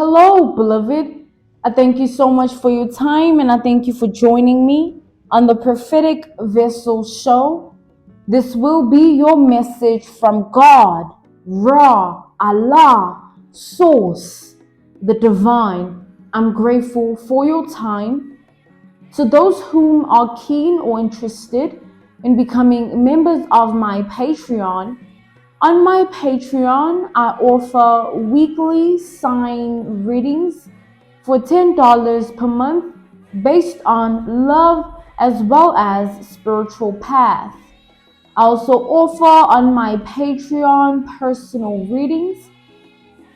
Hello, beloved. I thank you so much for your time and I thank you for joining me on the Prophetic Vessel Show. This will be your message from God, Ra, Allah, Source, the Divine. I'm grateful for your time. To those whom are keen or interested in becoming members of my Patreon, on my Patreon, I offer weekly sign readings for $10 per month based on love as well as spiritual path. I also offer on my Patreon personal readings.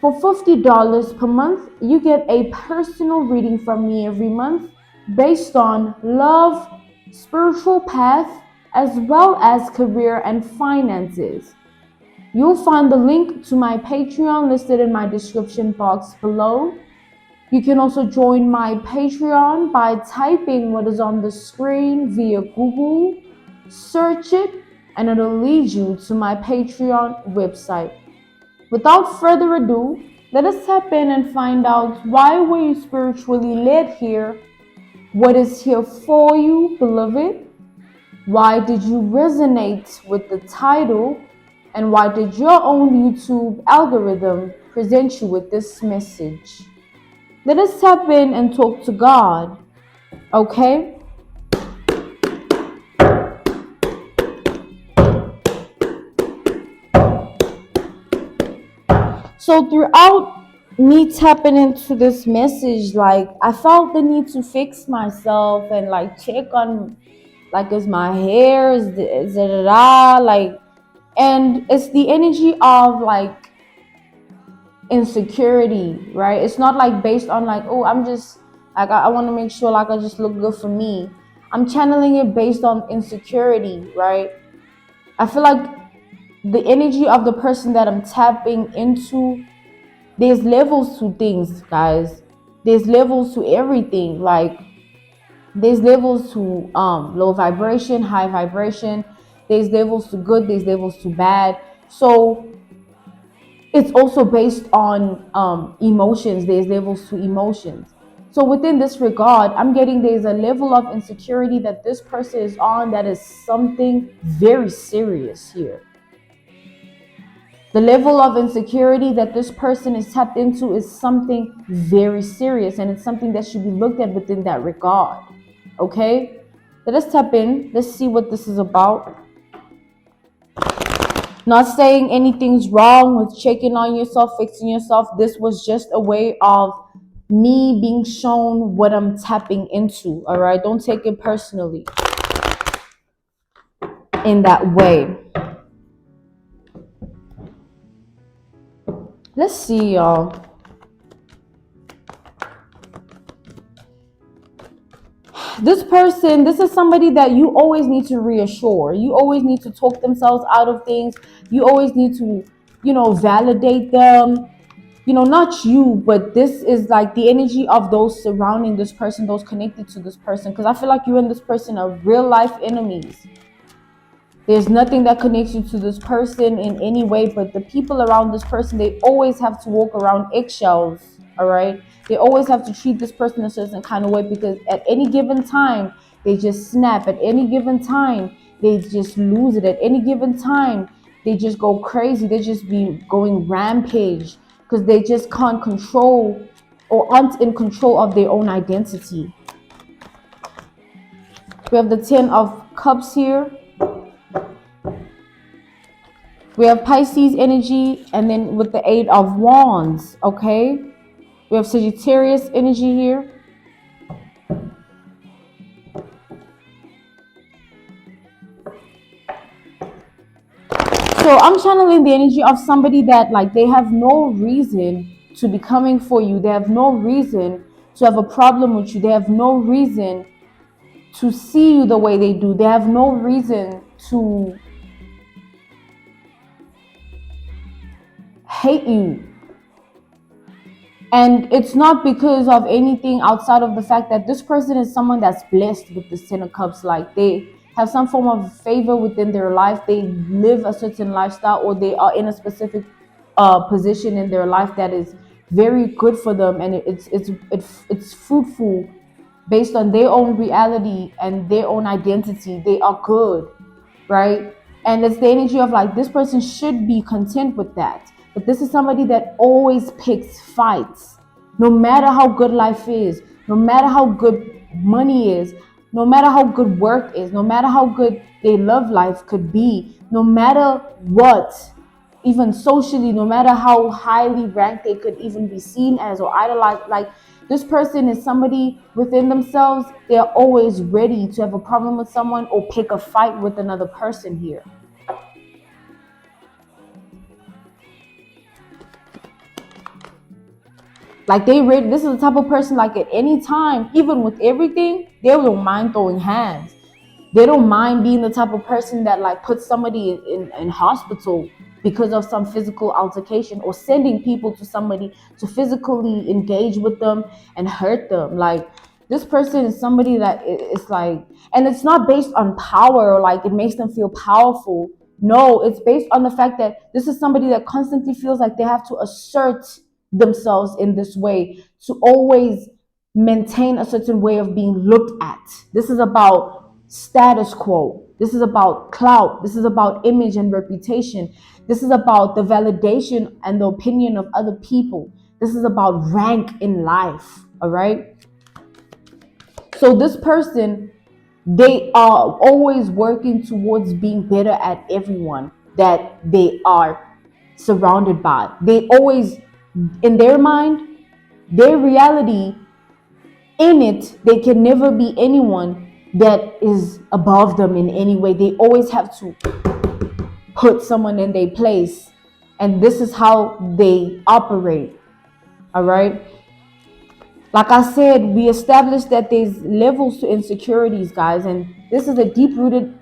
For $50 per month, you get a personal reading from me every month based on love, spiritual path, as well as career and finances. You'll find the link to my Patreon listed in my description box below. You can also join my Patreon by typing what is on the screen via Google, search it, and it'll lead you to my Patreon website. Without further ado, let us tap in and find out why were you spiritually led here? What is here for you, beloved? Why did you resonate with the title? And why did your own YouTube algorithm present you with this message? Let us tap in and talk to God, okay? So throughout me tapping into this message, I felt the need to fix myself and check on, is my hair, is it and it's the energy of insecurity, right? It's not based on oh, I'm just I want to make sure I just look good for me. I'm channeling it based on insecurity, right? I feel like the energy of the person that I'm tapping into, there's levels to things, guys. There's levels to everything. There's levels to low vibration, high vibration. There's levels to good, there's levels to bad. So it's also based on emotions. There's levels to emotions. So within this regard, I'm getting there's a level of insecurity that this person is on that is something very serious here. The level of insecurity that this person is tapped into is something very serious, and it's something that should be looked at within that regard. Okay? Let us tap in. Let's see what this is about. Not saying anything's wrong with checking on yourself, fixing yourself. This was just a way of me being shown what I'm tapping into. All right? Don't take it personally in that way. Let's see, y'all. This person, this is somebody that you always need to reassure. You always need to talk themselves out of things. You always need to, validate them. Not you, but this is the energy of those surrounding this person, those connected to this person. Because I feel like you and this person are real life enemies. There's nothing that connects you to this person in any way, but the people around this person, they always have to walk around eggshells, all right? They always have to treat this person a certain kind of way because at any given time, they just snap. At any given time, they just lose it. At any given time, they just go crazy. They just be going rampage because they just can't control or aren't in control of their own identity. We have the 10 of Cups here. We have Pisces energy, and then with the 8 of Wands, okay? We have Sagittarius energy here. So I'm channeling the energy of somebody that they have no reason to be coming for you. They have no reason to have a problem with you. They have no reason to see you the way they do. They have no reason to hate you. And it's not because of anything outside of the fact that this person is someone that's blessed with the 10 of Cups. They have some form of favor within their life. They live a certain lifestyle, or they are in a specific position in their life that is very good for them, and it's fruitful based on their own reality and their own identity. They are good, right? And it's the energy of like, this person should be content with that. But this is somebody that always picks fights. No matter how good life is, no matter how good money is, no matter how good work is, no matter how good their love life could be, no matter what, even socially, no matter how highly ranked they could even be seen as or idolized, like, this person is somebody within themselves. They're always ready to have a problem with someone or pick a fight with another person here. Like, this is the type of person, like, at any time, even with everything, they don't mind throwing hands. They don't mind being the type of person that, like, puts somebody in hospital because of some physical altercation, or sending people to somebody to physically engage with them and hurt them. Like, this person is somebody that it's like, and it's not based on power or like it makes them feel powerful. No, it's based on the fact that this is somebody that constantly feels like they have to assert themselves in this way, to always maintain a certain way of being looked at. This is about status quo. This is about clout. This is about image and reputation. This is about the validation and the opinion of other people. This is about rank in life. All right. So this person, they are always working towards being better at everyone that they are surrounded by. They always, in their mind, their reality, in it, they can never be anyone that is above them in any way. They always have to put someone in their place, and this is how they operate. All right. Like I said, we established that there's levels to insecurities, guys, and this is a deep-rooted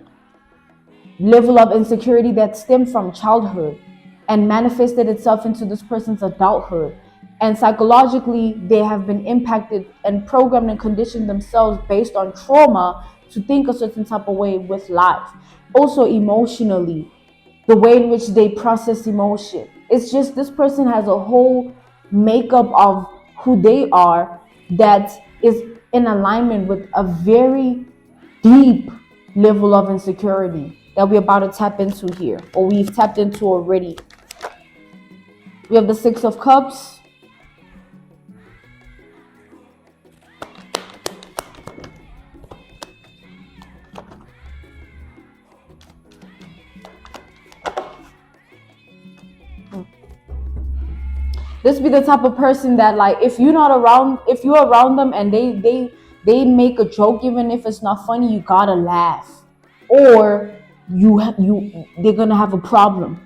level of insecurity that stemmed from childhood and manifested itself into this person's adulthood. And psychologically, they have been impacted and programmed and conditioned themselves based on trauma to think a certain type of way with life. Also emotionally, the way in which they process emotion. It's just, this person has a whole makeup of who they are that is in alignment with a very deep level of insecurity that we're about to tap into here, or we've tapped into already. We have the Six of Cups. This be the type of person that, like, if you're around them and they make a joke, even if it's not funny, you gotta laugh, or they're gonna have a problem.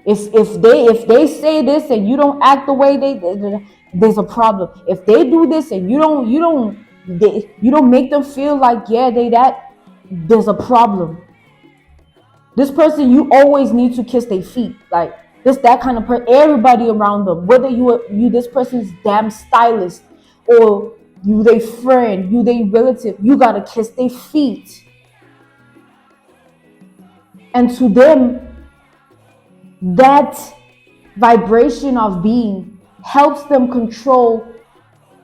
If they say this and you don't act the way there's a problem. If they do this and you don't make them feel like, yeah, there's a problem. This person, you always need to kiss their feet. Like, that kind of person, everybody around them, whether you this person's damn stylist, or you they friend, you they relative, you gotta kiss their feet. And to them, that vibration of being helps them control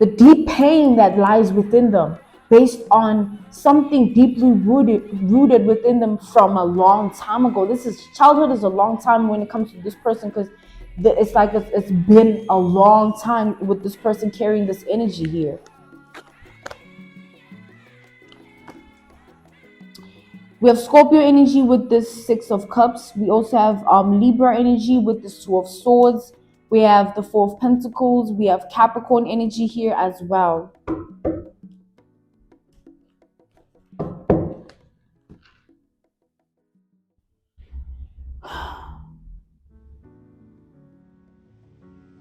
the deep pain that lies within them, based on something deeply rooted within them from a long time ago. Childhood is a long time when it comes to this person, because it's like it's been a long time with this person carrying this energy here. We have Scorpio energy with this Six of Cups. We also have Libra energy with the Two of Swords. We have the Four of Pentacles. We have Capricorn energy here as well.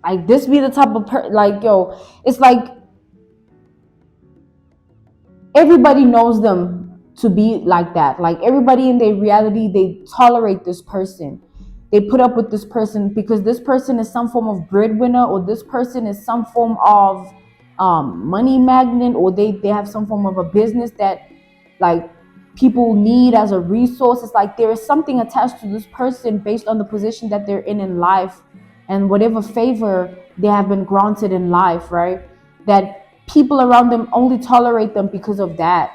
Like, this be the type of like, yo, it's like everybody knows them to be like that. Like, everybody in their reality, they tolerate this person. They put up with this person because this person is some form of breadwinner, or this person is some form of money magnet, or they have some form of a business that, like, people need as a resource. It's like there is something attached to this person based on the position that they're in life, and whatever favor they have been granted in life, right? That people around them only tolerate them because of that,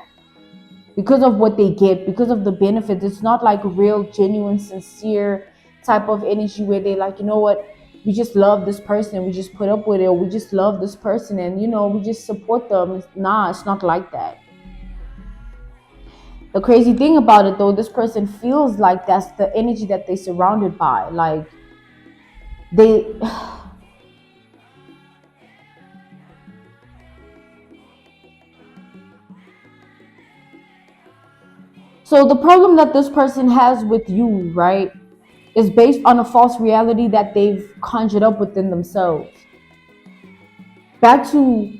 because of what they get, because of the benefits. It's not like real, genuine, sincere type of energy where they like, you know what, we just love this person, we just put up with it, or we just love this person and, you know, we just support them. Nah, it's not like that. The crazy thing about it though, this person feels like that's the energy that they're surrounded by. Like they so the problem that this person has with you, right, is based on a false reality that they've conjured up within themselves. Back to,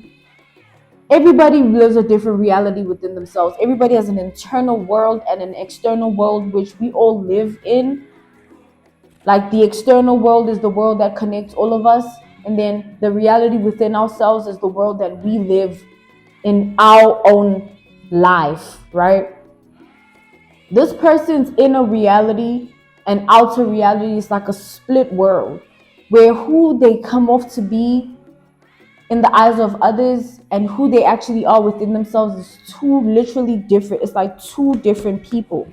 everybody lives a different reality within themselves. Everybody has an internal world and an external world, which we all live in. Like the external world is the world that connects all of us, and then the reality within ourselves is the world that we live in our own life, right? This person's inner reality and outer reality is like a split world, where who they come off to be in the eyes of others and who they actually are within themselves is two literally different. It's like two different people.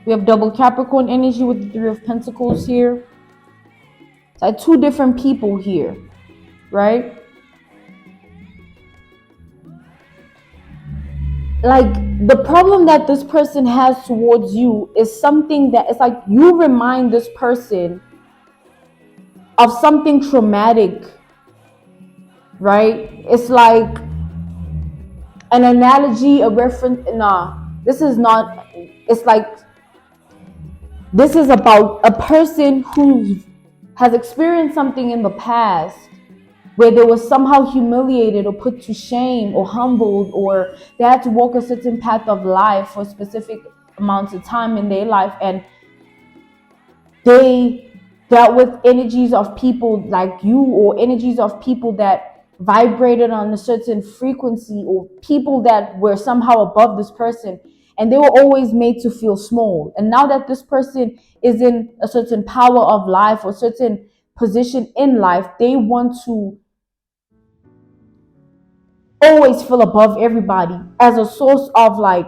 We have double Capricorn energy with the Three of Pentacles here. It's like two different people here, right? Like the problem that this person has towards you is something that it's like you remind this person of something traumatic, right? It's like an analogy, a reference. Nah, this is not. It's like this is about a person who has experienced something in the past where they were somehow humiliated or put to shame or humbled, or they had to walk a certain path of life for specific amounts of time in their life, and they dealt with energies of people like you, or energies of people that vibrated on a certain frequency, or people that were somehow above this person, and they were always made to feel small. And now that this person is in a certain power of life or certain position in life, they want to always feel above everybody as a source of like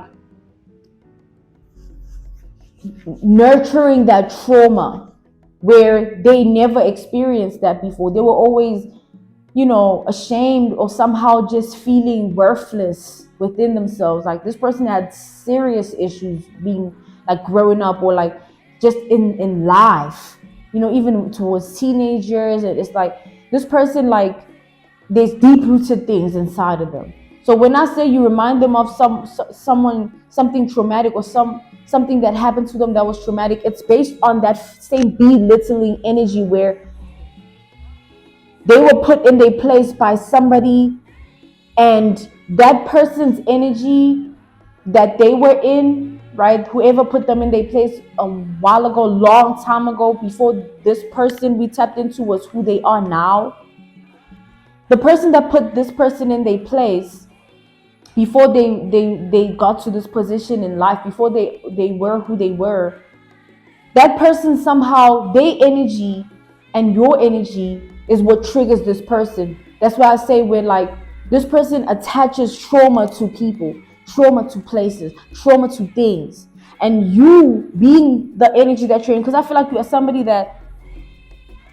nurturing that trauma where they never experienced that before. They were always, you know, ashamed or somehow just feeling worthless within themselves. Like this person had serious issues being like growing up, or like just in life, you know, even towards teenagers. And it's like this person, like there's deep rooted things inside of them. So when I say you remind them of someone, something traumatic, or something that happened to them that was traumatic, it's based on that same belittling energy where they were put in their place by somebody, and that person's energy that they were in, right? Whoever put them in their place a while ago, long time ago, before this person we tapped into was who they are now. The person that put this person in their place before they got to this position in life, before they were who they were, that person somehow, their energy and your energy is what triggers this person. That's why I say when like this person attaches trauma to people, trauma to places, trauma to things, and you being the energy that you're in, because I feel like you are somebody that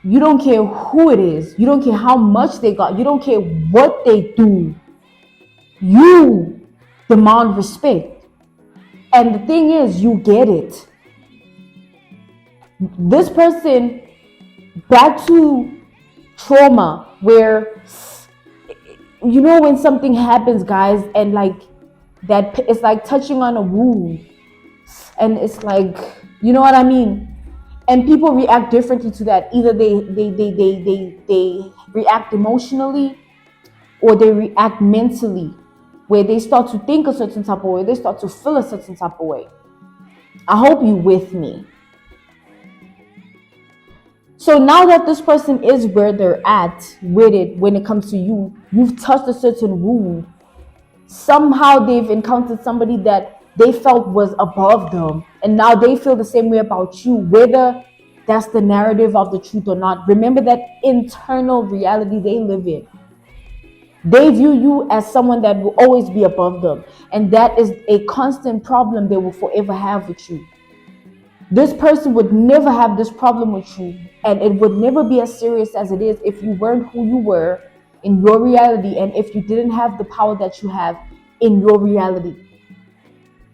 you don't care who it is, you don't care how much they got, you don't care what they do, you demand respect. And the thing is, you get it. This person, back to trauma, where, you know, when something happens, guys, and like that, it's like touching on a wound, and it's like, you know what I mean? And people react differently to that. Either they react emotionally, or they react mentally, where they start to think a certain type of way, they start to feel a certain type of way. I hope you with me. So now that this person is where they're at with it, when it comes to you, you've touched a certain wound. Somehow they've encountered somebody that they felt was above them, and now they feel the same way about you, whether that's the narrative of the truth or not. Remember that internal reality they live in. They view you as someone that will always be above them, and that is a constant problem they will forever have with you. This person would never have this problem with you, and it would never be as serious as it is if you weren't who you were in your reality, and if you didn't have the power that you have in your reality.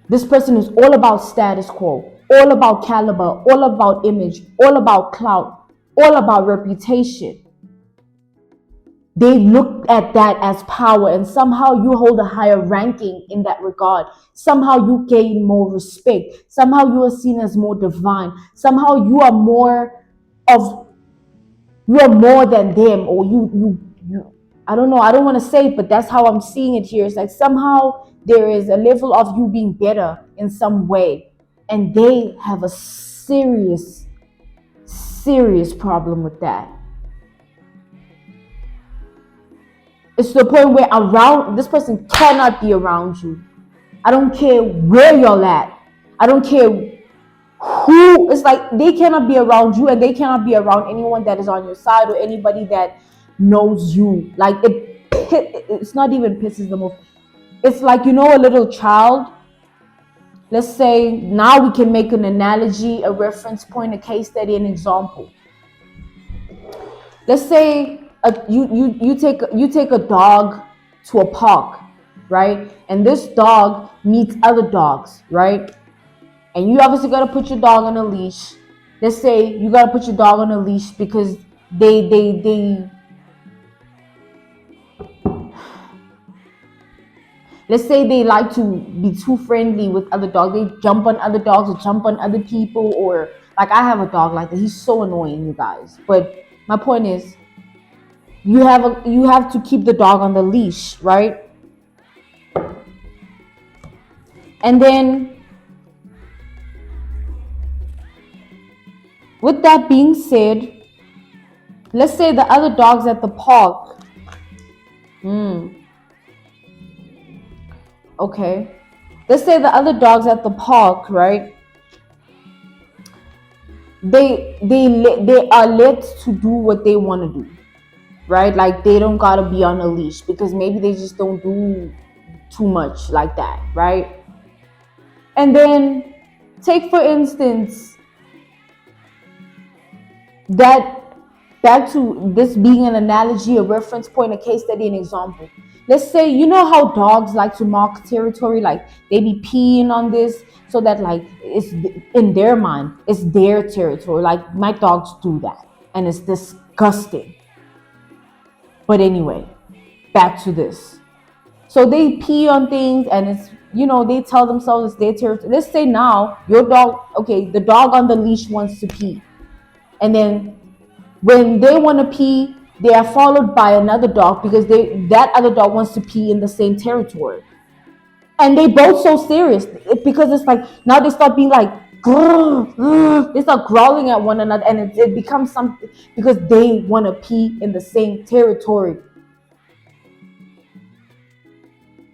This person is all about status quo, all about caliber, all about image, all about clout, all about reputation. They look at that as power, and somehow you hold a higher ranking in that regard. Somehow you gain more respect. Somehow you are seen as more divine. Somehow you are more than them, or you I don't know, I don't want to say it, but that's how I'm seeing it here. It's like somehow there is a level of you being better in some way, and they have a serious problem with that. It's to the point where this person cannot be around you. I don't care where you're at. I don't care who. It's like they cannot be around you, and they cannot be around anyone that is on your side or anybody that knows you. Like it's not even pisses them off. It's like, a little child. Let's say now we can make an analogy, a reference point, a case study, an example. Let's say you take a dog to a park, right? And this dog meets other dogs, right? And you obviously got to put your dog on a leash. Let's say you got to put your dog on a leash because let's say they like to be too friendly with other dogs. They jump on other dogs or jump on other people, or like I have a dog like that. He's so annoying, you guys. But my point is, you have to keep the dog on the leash, right? And then, with that being said, let's say the other dogs at the park. Okay. Let's say the other dogs at the park, right? They are let to do what they want to do, right? Like they don't gotta be on a leash because maybe they just don't do too much like that, right? And then take for instance that, back to this being an analogy, a reference point, a case study, an example. Let's say, how dogs like to mark territory, like they be peeing on this so that like it's in their mind, it's their territory. Like my dogs do that and it's disgusting. But anyway, back to this. So they pee on things and it's, they tell themselves it's their territory. Let's say now your dog, okay, the dog on the leash wants to pee. And then when they want to pee, they are followed by another dog because that other dog wants to pee in the same territory. And they both so serious because it's like now they start being like, they start growling at one another, and it becomes something because they want to pee in the same territory.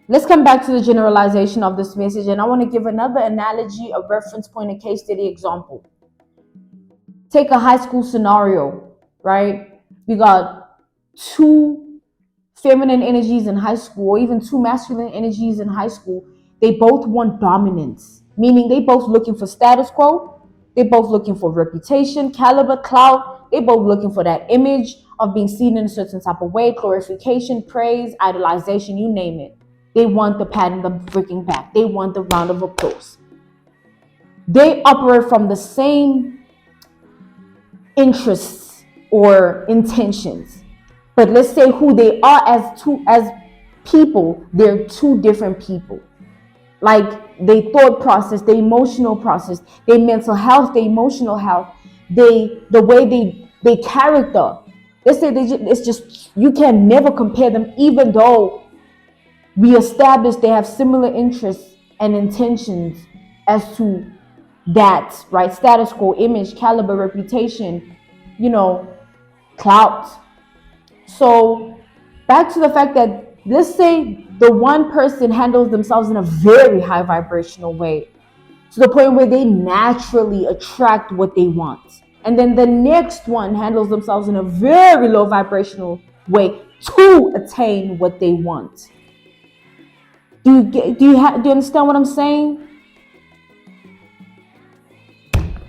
Let's come back to the generalization of this message, and I want to give another analogy, a reference point, a case study example. Take a high school scenario, right? We got two feminine energies in high school, or even two masculine energies in high school. They both want dominance, meaning they both looking for status quo. They both looking for reputation, caliber, clout. They both looking for that image of being seen in a certain type of way, glorification, praise, idolization, you name it. They want the pat on the freaking back. They want the round of applause. They operate from the same interests or intentions, but let's say who they are as people, they're two different people. Like their thought process, their emotional process, their mental health, their emotional health, the way they character. Let's say it's just, you can never compare them, even though we established they have similar interests and intentions as to that, right? Status quo, image, caliber, reputation, clout. So back to the fact that let's say the one person handles themselves in a very high vibrational way, to the point where they naturally attract what they want. And then the next one handles themselves in a very low vibrational way to attain what they want. Do you understand what I'm saying?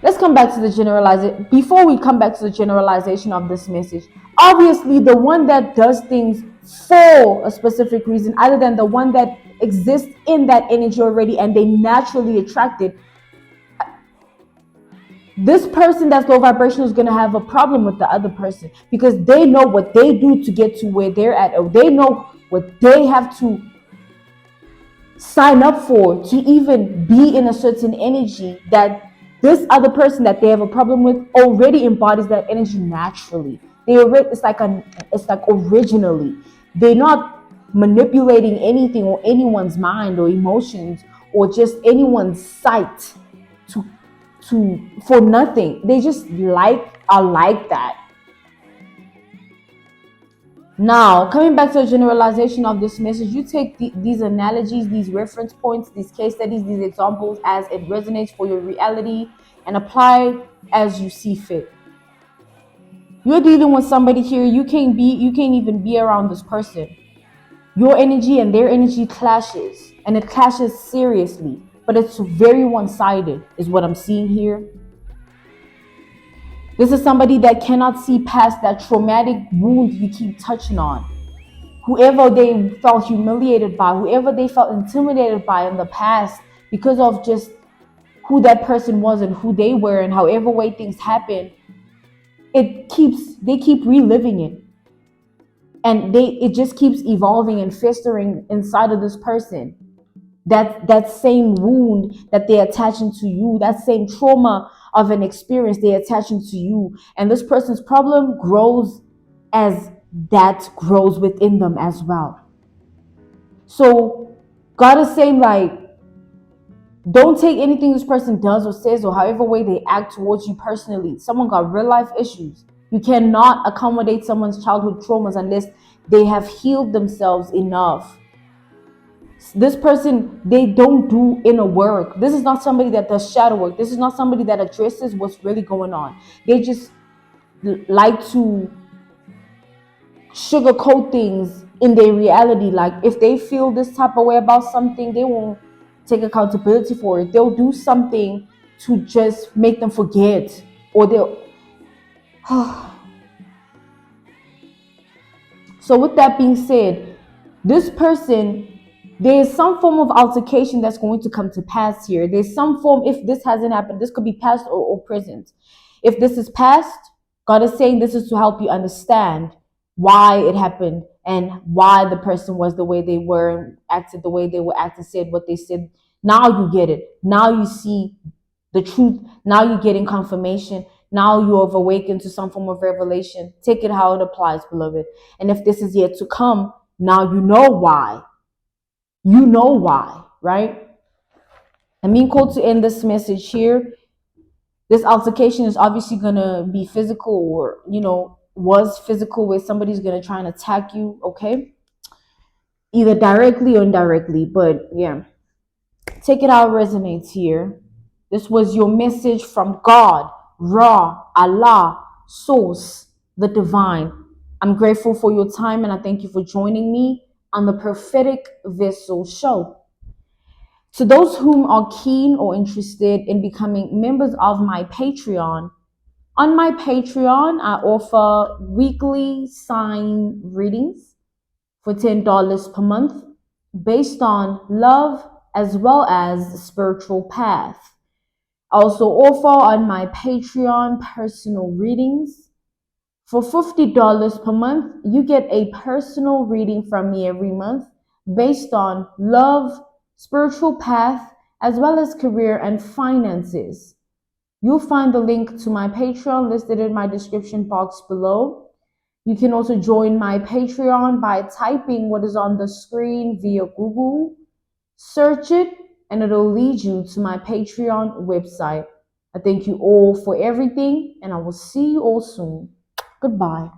Let's come back to the generalization. Before we come back to the generalization of this message, obviously the one that does things for a specific reason, other than the one that exists in that energy already and they naturally attract it, this person that's low vibrational is going to have a problem with the other person, because they know what they do to get to where they're at, or they know what they have to sign up for to even be in a certain energy that this other person that they have a problem with already embodies that energy naturally. It's like originally. They're not manipulating anything or anyone's mind or emotions or just anyone's sight for nothing. They just are like that. Now, coming back to the generalization of this message, you take these analogies, these reference points, these case studies, these examples as it resonates for your reality and apply as you see fit. You're dealing with somebody here, you can't even be around this person. Your energy and their energy clashes, and it clashes seriously, but it's very one-sided is what I'm seeing here. This is somebody that cannot see past that traumatic wound you keep touching on. Whoever they felt humiliated by, whoever they felt intimidated by in the past because of just who that person was and who they were, and however way things happen, they keep reliving it. And it just keeps evolving and festering inside of this person. That same wound that they're attaching to you, that same trauma of an experience they're attaching to you. And this person's problem grows as that grows within them as well. So God is saying, like, don't take anything this person does or says or however way they act towards you personally. Someone got real life issues. You cannot accommodate someone's childhood traumas unless they have healed themselves enough. This person, they don't do inner work. This is not somebody that does shadow work. This is not somebody that addresses what's really going on. They just like to sugarcoat things in their reality. Like, if they feel this type of way about something, they won't take accountability for it. They'll do something to just make them forget, or they'll So with that being said, this person, there's some form of altercation that's going to come to pass here. There's some form, if this hasn't happened, this could be past or present. If this is past, God is saying this is to help you understand why it happened and why the person was the way they were and acted the way they were acting, said what they said. Now you get it. Now you see the truth. Now you're getting confirmation. Now you have awakened to some form of revelation. Take it how it applies, beloved. And if this is yet to come, now you know why. You know why, right? I mean, called to end this message here. This altercation is obviously going to be physical, or, was physical, where somebody's going to try and attack you, okay? Either directly or indirectly, but yeah. Take it how it resonates here. This was your message from God, Ra, Allah, Source, the Divine. I'm grateful for your time, and I thank you for joining me on the Prophetic Vessel Show. To those whom are keen or interested in becoming members of my Patreon, on my Patreon, I offer weekly sign readings for $10 per month based on love as well as spiritual path. I also offer on my Patreon personal readings. For $50 per month, you get a personal reading from me every month based on love, spiritual path, as well as career and finances. You'll find the link to my Patreon listed in my description box below. You can also join my Patreon by typing what is on the screen via Google. Search it, and it'll lead you to my Patreon website. I thank you all for everything, and I will see you all soon. Goodbye.